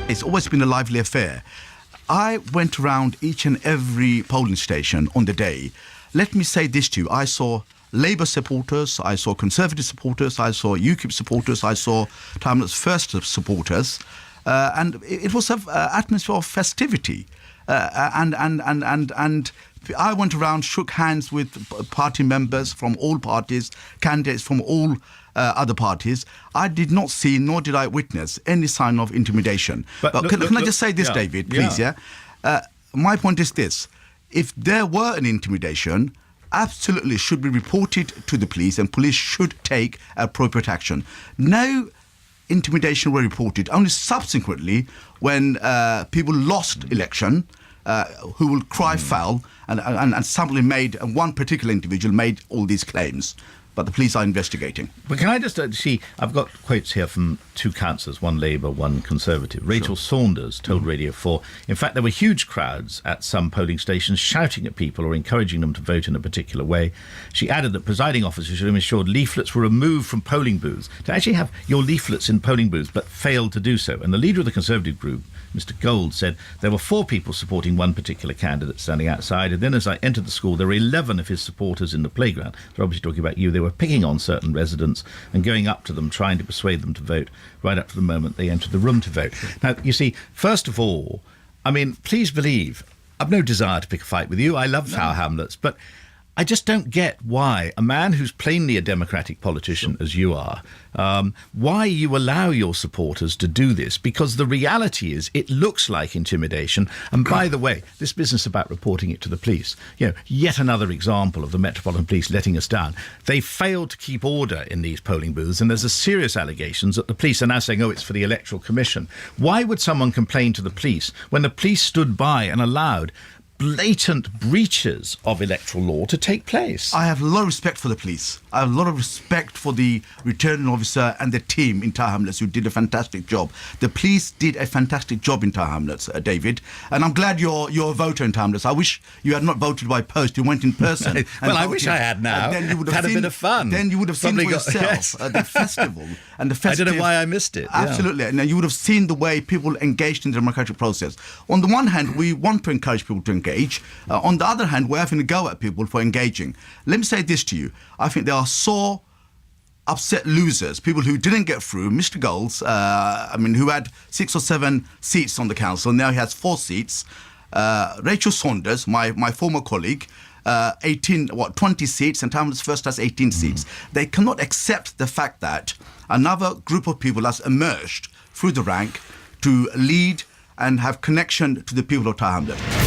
It's always been a lively affair. I went around each and every polling station on the day. Let me say this to you. I saw Labour supporters, I saw Conservative supporters, I saw UKIP supporters, I saw Tower Hamlets First supporters, and it was an atmosphere of festivity. And I went around, shook hands with party members from all parties, candidates from all other parties. I did not see, nor did I witness, any sign of intimidation. But can I just say this, David, please, my point is this. If there were an intimidation, absolutely should be reported to the police, and police should take appropriate action. No intimidation were reported, only subsequently when people lost election, who will cry foul, and somebody made, one particular individual made all these claims. But the police are investigating. But can I just see, I've got quotes here from two councillors, one Labour, one Conservative. Rachel Saunders told Radio 4, in fact, there were huge crowds at some polling stations shouting at people or encouraging them to vote in a particular way. She added that presiding officers should have ensured leaflets were removed from polling booths. To actually have your leaflets in polling booths, but failed to do so. And the leader of the Conservative group, Mr. Gold, said there were 4 people supporting one particular candidate standing outside, and then as I entered the school, there were 11 of his supporters in the playground. They're obviously talking about you. They were picking on certain residents and going up to them, trying to persuade them to vote, right up to the moment they entered the room to vote. Now, you see, first of all, I mean, please believe, I've no desire to pick a fight with you. I love Tower Hamlets, but I just don't get why a man who's plainly a democratic politician, as you are, why you allow your supporters to do this, because the reality is it looks like intimidation. And by the way, this business about reporting it to the police, yet another example of the Metropolitan Police letting us down. They failed to keep order in these polling booths, and there's a serious allegations that the police are now saying, it's for the Electoral Commission. Why would someone complain to the police when the police stood by and allowed blatant breaches of electoral law to take place? I have a lot of respect for the police. I have a lot of respect for the returning officer and the team in Tower Hamlets who did a fantastic job. The police did a fantastic job in Tower Hamlets, David, and I'm glad you're a voter in Tower Hamlets. I wish you had not voted by post. You went in person. Well, voted. I wish I had now. Then you would have had seen, a bit of fun. Then you would have seen for yourself the festival and the festive. I don't know why I missed it. Absolutely. And you would have seen the way people engaged in the democratic process. On the one hand, we want to encourage people to engage. On the other hand, we're having to go at people for engaging. Let me say this to you. I think there are sore, upset losers, people who didn't get through. Mr. Golds, who had 6 or 7 seats on the council, now he has 4 seats. Rachel Saunders, my former colleague, 20 seats, and Tower Hamlets First has 18 seats. They cannot accept the fact that another group of people has emerged through the rank to lead and have connection to the people of Tower Hamlets.